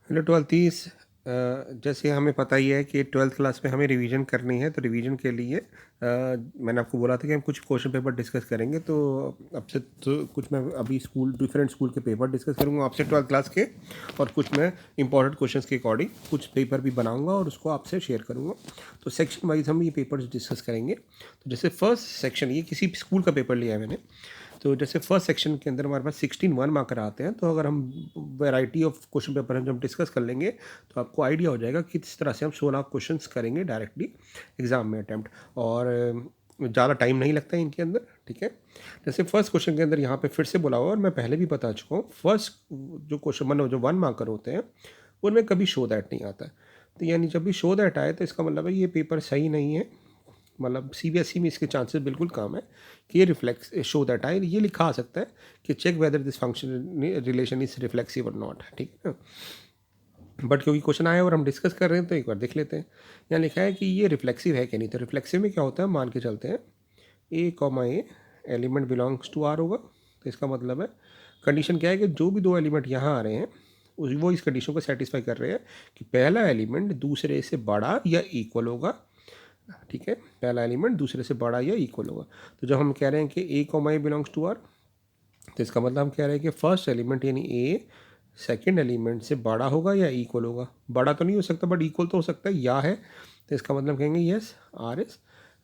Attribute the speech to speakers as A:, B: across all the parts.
A: Hello ट्वेल्थीस। जैसे हमें पता ही है कि ट्वेल्थ क्लास में हमें रिवीजन करनी है, तो रिवीजन के लिए मैंने आपको बोला था कि हम कुछ क्वेश्चन पेपर डिस्कस करेंगे। तो आपसे तो कुछ मैं अभी डिफरेंट स्कूल के पेपर डिस्कस करूँगा आपसे ट्वेल्थ क्लास के, और कुछ मैं इंपॉर्टेंट क्वेश्चंस के अकॉर्डिंग कुछ पेपर भी बनाऊंगा और उसको आपसे शेयर करूँगा। तो सेक्शन वाइज हम ये पेपर्स डिस्कस करेंगे। तो जैसे फर्स्ट सेक्शन, ये किसी स्कूल का पेपर लिया है मैंने। तो जैसे फर्स्ट सेक्शन के अंदर हमारे पास 16 1 मार्कर आते हैं। तो अगर हम वैरायटी ऑफ क्वेश्चन पेपर जब डिस्कस कर लेंगे तो आपको आइडिया हो जाएगा कि किस तरह से हम 16 क्वेश्चंस करेंगे डायरेक्टली एग्जाम में अटैम्प्ट। और ज़्यादा टाइम नहीं लगता है इनके अंदर, ठीक है। जैसे फर्स्ट क्वेश्चन के अंदर यहाँ पे फिर से बोला हुआ, और मैं पहले भी बता चुका हूँ, फर्स्ट जो क्वेश्चन जो 1 मार्कर होते हैं उनमें कभी शो दैट नहीं आता। तो यानी जब भी शो दैट आए तो इसका मतलब है ये पेपर सही नहीं है। मतलब सीबीएसई में इसके चांसेस बिल्कुल कम है कि ये रिफ्लेक्स शो दैट आए। ये लिखा आ सकता है कि check whether this function relation is reflexive और नॉट, ठीक है ना। बट क्योंकि क्वेश्चन आया और हम डिस्कस कर रहे हैं तो एक बार देख लेते हैं। यहाँ लिखा है कि ये रिफ्लेक्सिव है कि नहीं। तो रिफ्लेक्सिव में क्या होता है, मान के चलते हैं A comma A element belongs to R होगा। तो इसका मतलब है कंडीशन क्या है कि जो भी दो एलिमेंट यहाँ आ रहे हैं वो इस कंडीशन को सेटिस्फाई कर रहे हैं कि पहला एलिमेंट दूसरे से बड़ा या इक्वल होगा, ठीक है। पहला एलिमेंट दूसरे से बड़ा या इक्वल होगा। तो जब हम कह रहे हैं कि A comma A belongs to R, तो इसका मतलब हम कह रहे हैं कि फर्स्ट एलिमेंट यानी ए सेकंड एलिमेंट से बड़ा होगा या इक्वल होगा। बड़ा तो नहीं हो सकता बट इक्वल तो हो सकता है, या है। तो इसका मतलब कहेंगे यस आर इज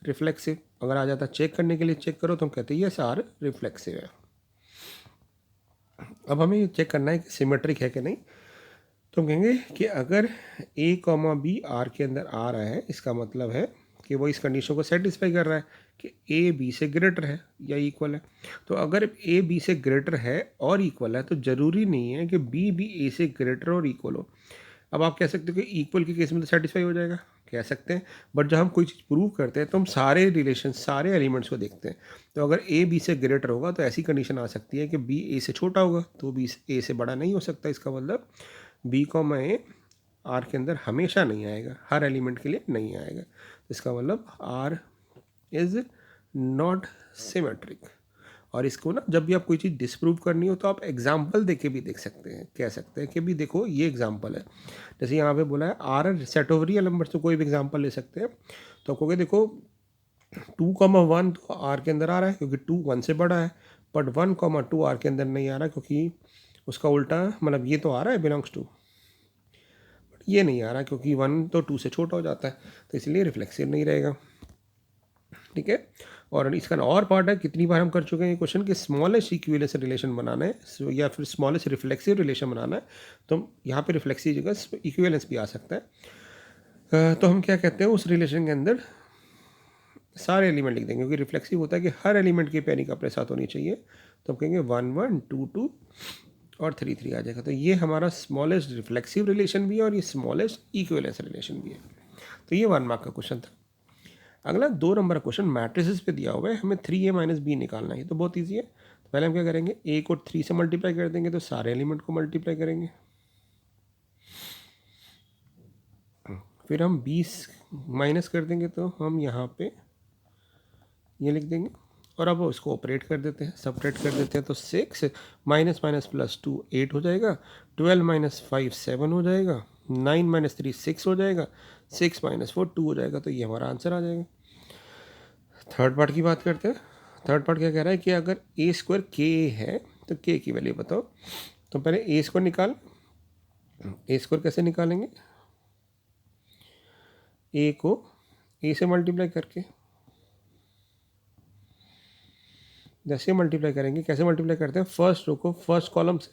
A: रिफ्लेक्सिव। अगर आ जाता चेक करने के लिए चेक करो तो हम कहते हैं यस आर रिफ्लेक्सिव है। अब हमें ये चेक करना है कि सिमेट्रिक है कि नहीं। तो हम कहेंगे कि अगर ए कॉमा बी आर के अंदर आ रहा है, इसका मतलब है कि वो इस कंडीशन को सेटिस्फाई कर रहा है कि ए बी से ग्रेटर है या इक्वल है। तो अगर ए बी से ग्रेटर है और इक्वल है तो ज़रूरी नहीं है कि बी भी ए से ग्रेटर और इक्वल हो। अब आप कह सकते हो कि इक्वल के केस में तो सेटिस्फाई हो जाएगा, कह सकते हैं। बट जब हम कोई चीज़ प्रूव करते हैं तो हम सारे रिलेशन सारे एलिमेंट्स को देखते हैं। तो अगर ए बी से ग्रेटर होगा तो ऐसी कंडीशन आ सकती है कि बी ए से छोटा होगा, तो बी ए से बड़ा नहीं हो सकता। इसका मतलब बी कॉमा ए आर के अंदर हमेशा नहीं आएगा, हर एलिमेंट के लिए नहीं आएगा। इसका मतलब आर इज नॉट सिमेट्रिक। और इसको ना जब भी आप कोई चीज़ डिस्प्रूव करनी हो तो आप एग्जाम्पल दे के भी देख सकते हैं, कह सकते हैं कि भी देखो ये एग्जाम्पल है। जैसे यहाँ पे बोला है R set over real number, तो कोई भी एग्जाम्पल ले सकते हैं। तो आपको देखो 2,1 तो आर के अंदर आ रहा है क्योंकि 2 1 से बड़ा है। बट 1,2 आर के अंदर नहीं आ रहा क्योंकि उसका उल्टा, मतलब ये तो आ रहा है बिलोंग्स टू, ये नहीं आ रहा क्योंकि 1 तो 2 से छोटा हो जाता है, तो इसलिए रिफ्लेक्सिव नहीं रहेगा, ठीक है। और इसका और पार्ट है, कितनी बार हम कर चुके हैं ये क्वेश्चन कि स्मॉलेस्ट इक्विवेलेंस रिलेशन बनाना है या फिर स्मॉलेस्ट रिफ्लेक्सिव रिलेशन बनाना है। तो यहाँ पे रिफ्लेक्सिव जगह इक्विवेलेंस भी आ सकता है। तो हम क्या कहते हैं उस रिलेशन के अंदर सारे एलिमेंट लिख देंगे क्योंकि रिफ्लेक्सिव होता है कि हर एलिमेंट की पेयरिंग अपने साथ होनी चाहिए। तो हम कहेंगे 1 1 2 2 और 3 3 आ जाएगा। तो ये हमारा स्मॉलेस्ट रिफ्लेक्सिव रिलेशन भी है और ये स्मॉलेस्ट इक्विवेलेंस रिलेशन भी है। तो ये 1 मार्क का क्वेश्चन था। अगला 2 नंबर का क्वेश्चन मैट्रिसेस पे दिया हुआ है, हमें 3a माइनस बी निकालना है। तो बहुत ईजी है। तो पहले हम क्या करेंगे, ए को 3 से मल्टीप्लाई कर देंगे तो सारे एलिमेंट को मल्टीप्लाई करेंगे। फिर हम 20 माइनस कर देंगे तो हम यहाँ पे ये लिख देंगे। और अब इसको ऑपरेट कर देते हैं, सपरेट कर देते हैं। तो 6 माइनस माइनस प्लस 2 8 हो जाएगा, 12 माइनस 5 7 हो जाएगा, 9 माइनस 3 6 हो जाएगा, 6 माइनस 4 2 हो जाएगा। तो ये हमारा आंसर आ जाएगा। थर्ड पार्ट की बात करते हैं। थर्ड पार्ट क्या कह रहा है कि अगर ए स्क्वायर के है तो के की वैल्यू बताओ। तो पहले ए स्क्वायर निकाल, ए स्क्वायर कैसे निकालेंगे, ए को ए से मल्टीप्लाई करके। जैसे मल्टीप्लाई करेंगे, कैसे मल्टीप्लाई करते हैं, फर्स्ट रो को फर्स्ट कॉलम से,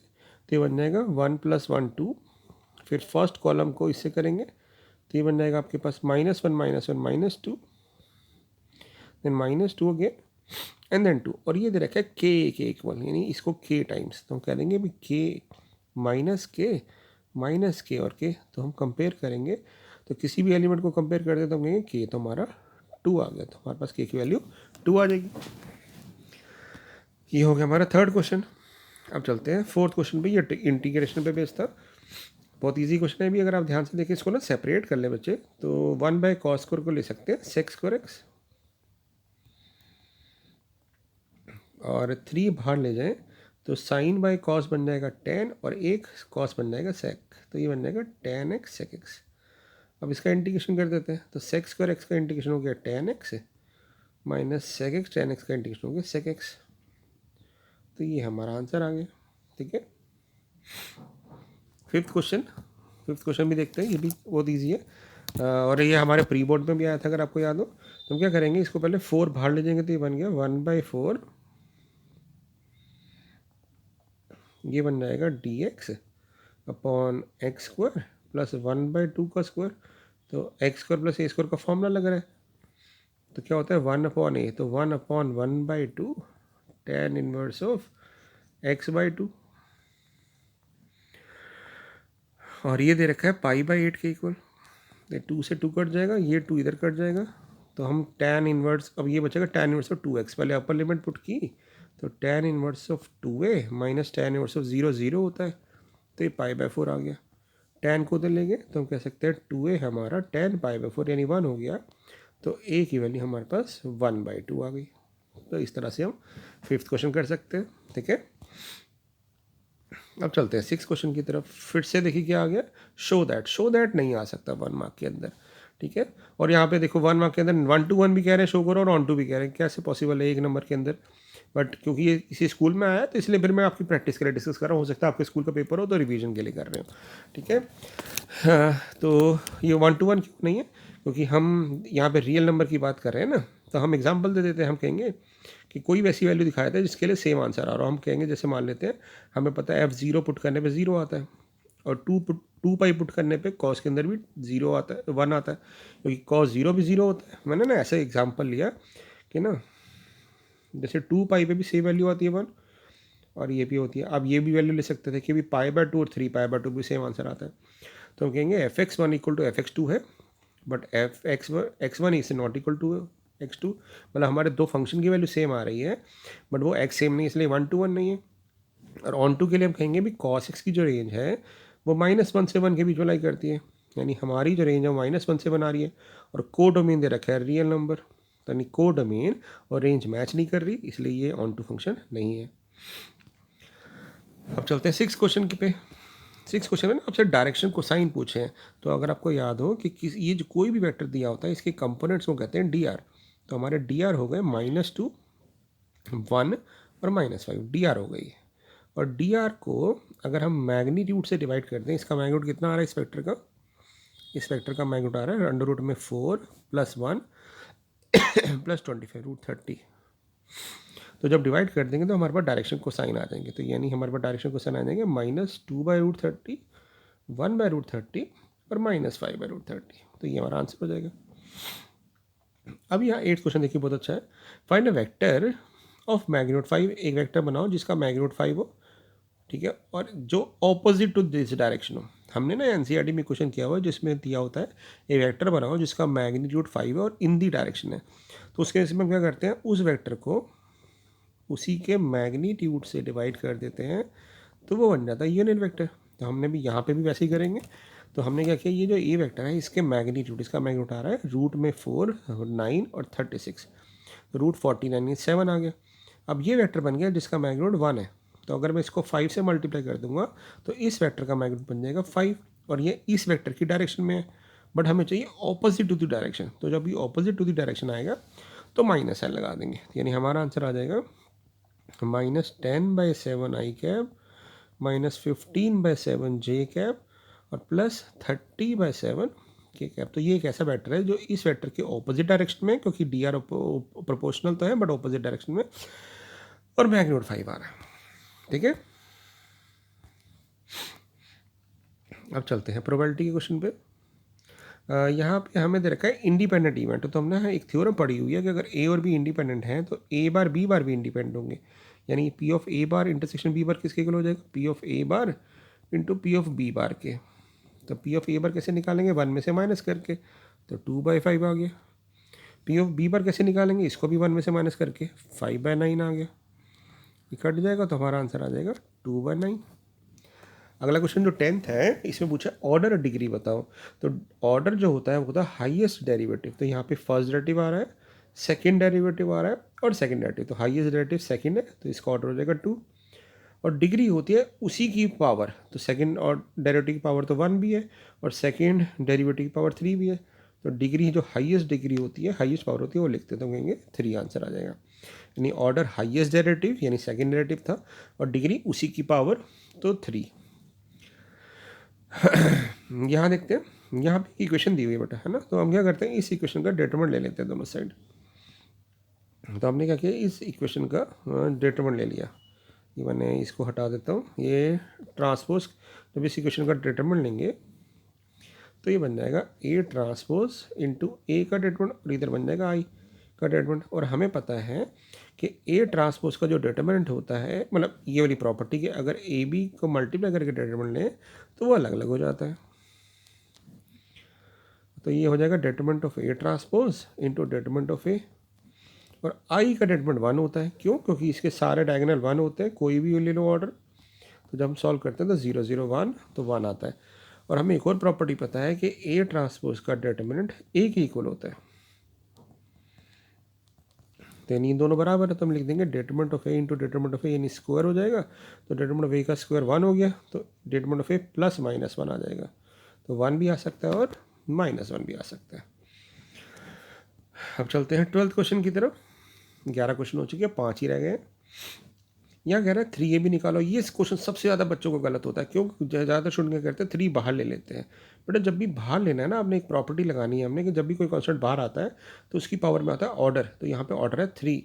A: तो ये बन जाएगा 1 + 1 2। फिर फर्स्ट कॉलम को इससे करेंगे तो ये बन जाएगा आपके पास -1 -1 -2, देन -2 अगेन एंड देन 2। और ये दे रखा है के इक्वल, यानी इसको के टाइम्स। तो हम कह देंगे भी के माइनस के और के। तो हम कंपेयर करेंगे तो किसी भी एलिमेंट को कंपेयर करते तो हम कहेंगे के तो हमारा 2 आ गया, तो हमारे पास के की वैल्यू 2 आ जाएगी। ये हो गया हमारा थर्ड क्वेश्चन। अब चलते हैं फोर्थ क्वेश्चन पे। ये इंटीग्रेशन पे बेस्ड था, बहुत इजी क्वेश्चन है भी। अगर आप ध्यान से देखें इसको ना सेपरेट कर ले बच्चे, तो 1/cos स्क्वायर को ले सकते हैं सेक्स स्क्वायर एक्स, और 3 बाहर ले जाएं तो साइन बाय कॉस बन जाएगा टेन और एक कॉस बन जाएगा सेक, तो ये बन जाएगा टेन एक्स सेक एक्स। अब इसका इंटीग्रेशन कर देते हैं, तो सेक स्क्वायर एक्स का इंटीग्रेशन हो गया tan x minus sec x, tan x का इंटीग्रेशन हो गया सेक एक्स। तो ये हमारा आंसर आ गया। ठीक है, फिफ्थ क्वेश्चन भी देखते हैं, ये भी बहुत ईजी है और ये हमारे प्री बोर्ड में भी आया था अगर आपको याद हो। तो हम क्या करेंगे, इसको पहले 4 बाहर ले जाएंगे तो ये बन गया 1/4, ये बन जाएगा dx upon x square plus 1/2 का स्क्वायर। तो एक्स स्क्वायर प्लस ए स्क्वायर का फॉर्मूला लग रहा है, तो क्या होता है 1/a, तो 1/1/2 tan इनवर्स ऑफ x/2, और ये दे रखा है π/8 के इक्वल। 2 से 2 कट जाएगा, ये 2 इधर कट जाएगा, तो हम tan इनवर्स, अब ये बचेगा tan इनवर्स ऑफ 2x, पहले अपर लिमिट पुट की, तो tan inverse of 2a minus tan inverse of 0 0 होता है, तो ये π/4 आ गया। tan को उधर लेंगे तो हम कह सकते हैं 2a हमारा tan π/4 यानी 1 हो गया, तो a की वैल्यू हमारे पास 1/2 आ गई। तो इस तरह से हम फिफ्थ क्वेश्चन कर सकते हैं। ठीक है, अब चलते हैं सिक्स क्वेश्चन की तरफ। फिर से देखिए क्या आ गया, शो दैट नहीं आ सकता 1 मार्क के अंदर। ठीक है, और यहाँ पे देखो 1 मार्क के अंदर 1 to 1 भी कह रहे हैं शो करो और ऑन टू भी कह रहे हैं, कैसे पॉसिबल है एक नंबर के अंदर। बट क्योंकि ये इसी स्कूल में आया तो इसलिए फिर मैं आपकी प्रैक्टिस के लिए डिस्कस कर रहा हूँ, हो सकता है आपके स्कूल का पेपर हो तो रिवीजन के लिए कर रहे हो। ठीक है, तो ये 1 to 1 क्यों नहीं है, क्योंकि हम यहाँ पे रियल नंबर की बात कर रहे हैं ना, तो हम एग्जांपल दे देते हैं। हम कहेंगे कि कोई वैसी वैल्यू दिखाया था जिसके लिए सेम आंसर आ रहा हो। हम कहेंगे जैसे मान लेते हैं हमें पता है f0 पुट करने पे 0 आता है और 2 पाई पुट करने पे कॉस के अंदर भी 0 आता है, 1 आता है, क्योंकि कॉस 0 भी 0 होता है। मैंने ना ऐसे एग्जांपल लिया कि ना जैसे 2 पाई पे भी सेम वैल्यू आती है 1 और ये भी होती है। अब ये भी वैल्यू ले सकते थे कि भी π/2 और 3π/2 भी सेम आंसर आता है, तो हम कहेंगे fx1 इक्वल टू fx2 है, but x1 is not equal to x2, मतलब हमारे दो फंक्शन की वैल्यू सेम आ रही है बट वो x सेम नहीं, इसलिए 1 to 1 नहीं है। और ऑन टू के लिए हम कहेंगे भी cos x की जो रेंज है वो -1 से 1 के बीच में लाई करती है, यानी हमारी जो रेंज है वो -1 से 1 आ रही है, और को डोमेन दे रखा है रियल नंबर, तो यानी को डोमेन और रेंज मैच नहीं कर रही, इसलिए ये ऑन टू फंक्शन नहीं है। अब चलते हैं सिक्स क्वेश्चन पे। सिक्स क्वेश्चन में ना आपसे डायरेक्शन कोसाइन पूछे हैं, तो अगर आपको याद हो कि ये जो कोई भी वेक्टर दिया होता है इसके कंपोनेंट्स को कहते हैं dr, तो हमारे dr हो गए -2 1 और -5 dr हो गई। और dr को अगर हम मैग्नीट्यूड से डिवाइड कर दें, इसका मैग्नीट्यूड कितना आ रहा है इस वेक्टर का, इस वेक्टर का मैग्नीट्यूड आ रहा है √4 + 1 + 25 √30। तो जब डिवाइड कर देंगे तो हमारे पास डायरेक्शन कोसाइन आ जाएंगे, तो यानी हमारे पास डायरेक्शन कोसाइन आ जाएंगे -2/√30 1/√30 और -5/√30, तो ये हमारा आंसर हो जाएगा। अब यहाँ 8th क्वेश्चन देखिए बहुत अच्छा है। Find a vector of magnitude 5, एक वेक्टर बनाओ जिसका मैग्नीट्यूड 5 हो, ठीक है, और जो ऑपोजिट टू दिस डायरेक्शन हो। हमने ना एनसीईआरटी में क्वेश्चन किया हुआ है जिसमें दिया होता है ए वेक्टर बनाओ जिसका मैग्नीट्यूड 5 है और इन दी डायरेक्शन है, तो उसके केस में हम क्या करते हैं, उस वेक्टर को उसी के मैग्नीट्यूड से डिवाइड कर देते हैं तो वो बन जाता है यूनिट वेक्टर। तो हमने भी यहाँ पे भी वैसे ही करेंगे। तो हमने क्या किया, ये जो ए वेक्टर है इसके मैग्नीट्यूड, इसका मैग्नीट्यूड आ रहा है √4 9 और 36, तो √49 7 आ गया। अब ये वेक्टर बन गया जिसका मैग्नीट्यूड 1 है, तो अगर मैं इसको 5 से मल्टीप्लाई कर दूंगा तो इस वेक्टर का मैग्नीट्यूड बन जाएगा 5, और ये इस वेक्टर की डायरेक्शन में है, बट हमें चाहिए ऑपोजिट टू द डायरेक्शन। तो जब ये ऑपोजिट टू द डायरेक्शन आएगा तो -n लगा देंगे, यानी हमारा आंसर आ जाएगा -10/7 i कैप -15/7 j कैप और +30/7 के कैप। तो ये एक ऐसा वेक्टर है जो इस वेक्टर के ऑपोजिट डायरेक्शन में, क्योंकि dr प्रोपोर्शनल तो है बट ऑपोजिट डायरेक्शन में, और मैग्नीट्यूड 5 आ रहा है। ठीक है, अब चलते हैं प्रोबेबिलिटी के क्वेश्चन पे। यहाँ पे हमें दे रखा है इंडिपेंडेंट इवेंट, तो हमने एक थ्योरम पढ़ी हुई है कि अगर ए और बी इंडिपेंडेंट हैं तो ए बार बी बार भी इंडिपेंडेंट होंगे, यानी P of A bar intersection B bar किसके इक्वल हो जाएगा, P of A bar into P of B bar के। तो पी ऑफ ए बार कैसे निकालेंगे, 1 में से माइनस करके, तो 2/5 आ गया। पी ऑफ बी बार कैसे निकालेंगे, इसको भी 1 में से माइनस करके 5/9 आ गया। ये कट जाएगा तो हमारा आंसर आ जाएगा 2/9। अगला क्वेश्चन जो 10th है इसमें पूछा ऑर्डर और डिग्री बताओ। तो ऑर्डर जो होता है वो होता है हाईएस्ट डेरिवेटिव, तो यहाँ पे फर्स्ट डेरिवेटिव आ रहा है, सेकंड डेरिवेटिव आ रहा है और सेकंड डेरिवेटिव, तो हाईएस्ट डेरिवेटिव सेकंड है तो इसका ऑर्डर हो जाएगा 2, और डिग्री होती है उसी की पावर। तो सेकंड और डेरिवेटिव की पावर तो 1 भी है और सेकंड डेरिवेटिव की पावर 3 भी है। तो डिग्री जो हाईएस्ट डिग्री होती है, हाईएस्ट पावर होती है, वो लिखते हैं तो कहेंगे 3 आंसर आ जाएगा। यानी ऑर्डर हाईएस्ट डेरिवेटिव यानी सेकंड डेरिवेटिव था और डिग्री उसी की पावर तो 3। यहाँ देखते हैं, यहाँ पे इक्वेशन दी हुई है बेटा, है ना। तो हम क्या करते हैं, इस इक्वेशन का डिटरमिनेंट ले लेते हैं दोनों साइड। तो हमने क्या किया, इस इक्वेशन का डिटरमिनेंट ले लिया। ये मैंने इसको हटा देता हूँ, ये ट्रांसपोज। जब इस इक्वेशन का डिटरमिनेंट लेंगे तो ये बन जाएगा ए ट्रांसपोज इंटू ए का डिटरमिनेंट और इधर बन जाएगा आई का डिटरमिनेंट। और हमें पता है कि ए ट्रांसपोज का जो डिटरमिनेंट होता है, मतलब ये वाली प्रॉपर्टी के अगर ए बी को मल्टीप्लाई करके डिटरमिनेंट लें तो वो अलग अलग हो जाता है। तो ये हो जाएगा determinant of A transpose into determinant of A. और आई का डिटरमिनेंट 1 होता है, क्यों? क्योंकि इसके सारे डायगोनल 1 होते हैं, कोई भी ले लो ऑर्डर। तो जब हम सॉल्व करते हैं तो 0 0 1 तो 1 आता है। और हमें एक और प्रॉपर्टी पता है कि ए ट्रांसपोज का डिटरमिनेंट ए के इक्वल होता है। तो यानी दोनों बराबर है, तो हम लिख देंगे determinant of A into determinant of A, यानी स्क्वायर हो जाएगा। तो डिटरमिनेंट ऑफ ए का स्क्वायर 1 हो गया, तो determinant of A plus minus 1 आ जाएगा। तो 1 भी आ सकता है और -1 भी आ सकता है। अब चलते हैं 12th क्वेश्चन की तरफ। 11 क्वेश्चन हो चुके हैं, 5 ही रह गए हैं। यहाँ कह रहा है 3a भी निकालो। ये क्वेश्चन सबसे ज़्यादा बच्चों को गलत होता है, क्यों? ज़्यादातर स्टूडेंट क्या करते हैं, 3 बाहर ले लेते हैं। बेटा जब भी बाहर लेना है ना, आपने एक प्रॉपर्टी लगानी है हमने कि जब भी कोई कॉन्स्टेंट बाहर आता है तो उसकी पावर में आता है ऑर्डर। तो यहाँ पे ऑर्डर है 3,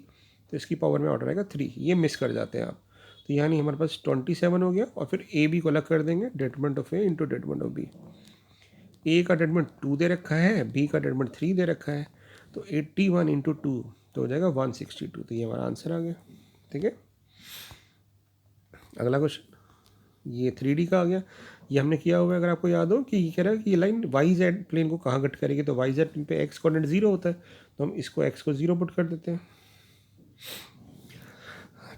A: तो इसकी पावर में ऑर्डर आएगा 3। ये मिस कर जाते हैं आप। तो यानी हमारे पास 27 हो गया। और फिर ए बी को अलग कर देंगे, determinant of A into determinant of B. A का डिटरमिनेंट 2 दे रखा है, बी का डिटरमिनेंट 3 दे रखा है। तो 81 इंटू 2 तो हो जाएगा 162। तो ये हमारा आंसर आ गया। ठीक है, अगला क्वेश्चन ये 3D का आ गया। ये हमने किया हुआ है, अगर आपको याद हो कि ये कह रहा है कि ये लाइन वाई जेड प्लेन को कहाँ कट करेगी। तो वाई जेड प्लेन पे एक्स कोऑर्डिनेट 0 होता है, तो हम इसको एक्स को 0 पुट कर देते हैं।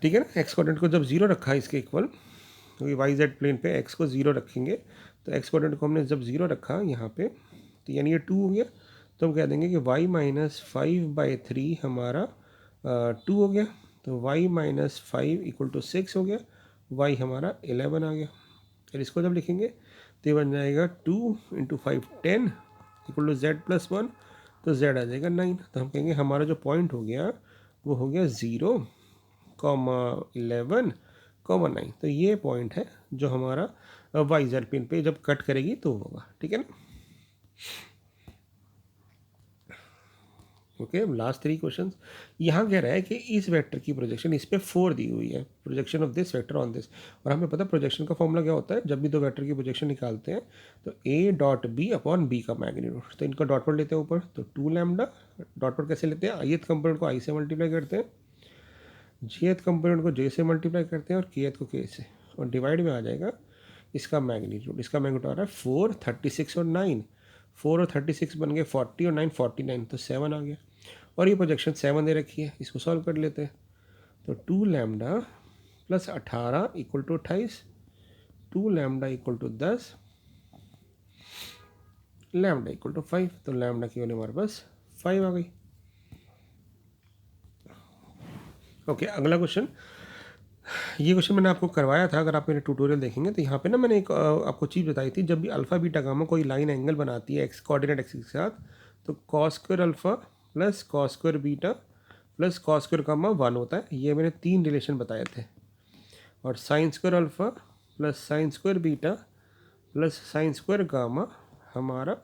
A: ठीक है ना, एक्स कोऑर्डिनेट को जब 0 रखा है इसके इक्वल, तो ये वाई जेड प्लेन पे एक्स को 0 रखेंगे। तो एक्स कोऑर्डिनेट को हमने जब 0 रखा यहाँ पे, तो यानी ये 2 हो गया। तो हम कह देंगे कि y माइनस 5/3 हमारा 2 हो गया। तो y माइनस 5 इक्वल टू 6 हो गया। y हमारा 11 आ गया। फिर इसको जब लिखेंगे तो ये बन जाएगा 2 into 5 10 equal to z plus 1। तो z आ जाएगा 9। तो हम कहेंगे हमारा जो पॉइंट हो गया वो हो गया 0, 11, 9। तो ये पॉइंट है जो हमारा वाई जेड प्लेन पे जब कट करेगी तो होगा। ठीक है ना। Okay, last 3 questions. यहाँ कह रहा है कि इस वेक्टर की प्रोजेक्शन इस पे 4 दी हुई है, projection of this vector on this. और हमें पता है प्रोजेक्शन का फॉर्मूला क्या होता है, जब भी दो वेक्टर की प्रोजेक्शन निकालते हैं तो a dot B upon B का मैग्नीट्यूड। तो इनका डॉट प्रोडक्ट लेते हैं ऊपर, तो 2 लैम्डा। डॉट प्रोडक्ट कैसे लेते हैं, ith कंपोनेंट को i से मल्टीप्लाई करते हैं, jth कंपोनेंट को j से मल्टीप्लाई करते हैं और kth को k से, और डिवाइड में आ जाएगा इसका मैग्नीट्यूड। इसका मैग्नीट्यूड आ रहा है 4, 36 और 9। 4 और 36 बन गए 40 और 9 49, तो 7 आ गया। और ये प्रोजेक्शन 7 दे रखी है, इसको सॉल्व कर लेते हैं। तो 2 lambda plus 18 equal to 28, 2 lambda equal to 10, lambda equal to 5। तो लैम्डा की वैल्यू हमारे पास 5 आ गई। ओके, अगला क्वेश्चन। ये क्वेश्चन मैंने आपको करवाया था, अगर आप मेरे ट्यूटोरियल देखेंगे तो यहाँ पे ना मैंने एक आपको चीज़ बताई थी, जब भी अल्फ़ा बीटा गामा कोई लाइन एंगल बनाती है एक्स कोऑर्डिनेट एक्सिस के साथ, तो cos square alpha plus cos square beta plus cos square gamma 1 होता है। ये मैंने 3 रिलेशन बताए थे। और sine square alpha plus sine square beta plus sine square gamma हमारा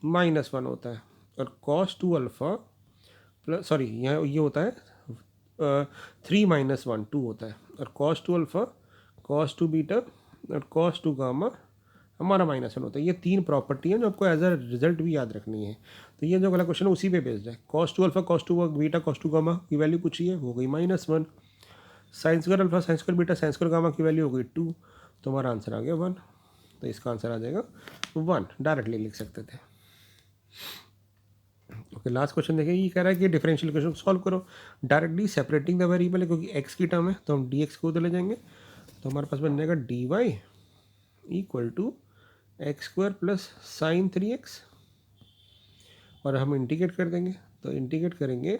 A: -1 होता है। और कॉस 2 अल्फ़ा प्लस, सॉरी यहाँ ये होता है 3 - 1 2 होता है। और कॉस 2 अल्फ़ा, कॉस 2 बीटा और कॉस 2 गामा हमारा -1 होता है। ये 3 प्रॉपर्टी हैं जो आपको एज अ रिजल्ट भी याद रखनी है। तो ये जो अगला क्वेश्चन है उसी पे बेस्ड है। Cos 2 alpha cos 2 beta cos 2 gamma की वैल्यू पूछी है, हो गई -1। Sine square alpha sine square beta sine square gamma की वैल्यू हो गई 2। तो हमारा आंसर आ गया 1। तो इसका आंसर आ जाएगा 1, डायरेक्टली लिख सकते थे। ओके, लास्ट क्वेश्चन देखिए। ये कह रहा है कि डिफरेंशियल इक्वेशन सॉल्व करो डायरेक्टली सेपरेटिंग द वेरिएबल है, क्योंकि एक्स की टर्म है तो हम डी एक्स को उधर ले जाएंगे। तो हमारे पास बन जाएगा D Y equal to X square plus sine 3x। और हम इंटीग्रेट कर देंगे, तो इंटीग्रेट करेंगे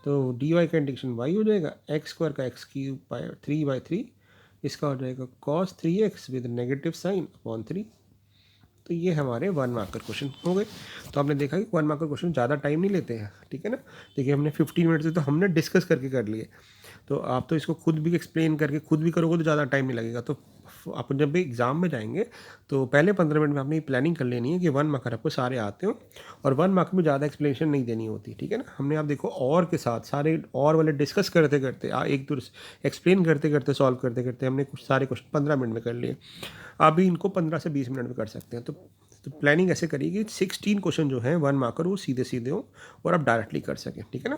A: तो डी वाई का इंटीग्रेशन वाई हो जाएगा, एक्स स्क्वायर का एक्स क्यूब बाय 3/3 इसका हो जाएगा cos 3x with negative sine upon 3। तो ये हमारे 1 मार्कर क्वेश्चन हो गए। तो आपने देखा कि 1 मार्कर क्वेश्चन ज़्यादा टाइम नहीं लेते हैं, ठीक है ना। देखिए हमने 15 मिनट से तो हमने डिस्कस करके कर लिए, तो आप तो इसको खुद भी एक्सप्लेन करके खुद भी करोगे तो ज़्यादा टाइम नहीं लगेगा। तो आप जब भी एग्ज़ाम में जाएंगे तो पहले 15 मिनट में आपने प्लानिंग कर लेनी है कि 1 मार्कर आपको सारे आते हो, और 1 मार्कर में ज़्यादा एक्सप्लेनेशन नहीं देनी होती, ठीक है ना। हमने आप देखो और के साथ सारे और वाले डिस्कस करते करते एक दूसरे एक्सप्लेन करते करते सॉल्व करते करते हमने कुछ सारे क्वेश्चन 15 मिनट में कर लिए। अभी इनको 15 से 20 मिनट में कर सकते हैं। तो प्लानिंग ऐसे करिए कि 16 क्वेश्चन जो हैं 1 मार्कर वो सीधे सीधे हो और आप डायरेक्टली कर सकें, ठीक है ना।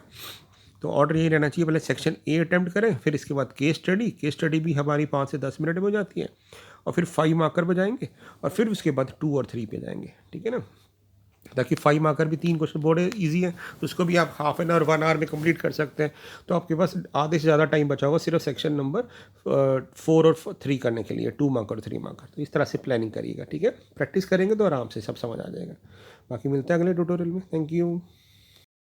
A: तो ऑर्डर यही रहना चाहिए, पहले सेक्शन ए अटैम्प्ट करें, फिर इसके बाद केस स्टडी भी हमारी 5 से 10 मिनट में हो जाती है, और फिर 5 मार्कर पे जाएंगे, और फिर उसके बाद 2 और 3 पे जाएंगे, ठीक है ना। ताकि 5 मार्कर भी 3 क्वेश्चन बड़े ईजी हैं, तो उसको भी आप हाफ एन आवर 1 आवर में कंप्लीट कर सकते हैं। तो आपके पास आधे से ज़्यादा टाइम बचा होगा सिर्फ सेक्शन नंबर 4 और 3 करने के लिए, 2 मार्कर 3 मार्कर। तो इस तरह से प्लानिंग करिएगा, ठीक है। प्रैक्टिस करेंगे तो आराम से सब समझ आ जाएगा। बाकी मिलते हैं अगले ट्यूटोरियल में। Thank you.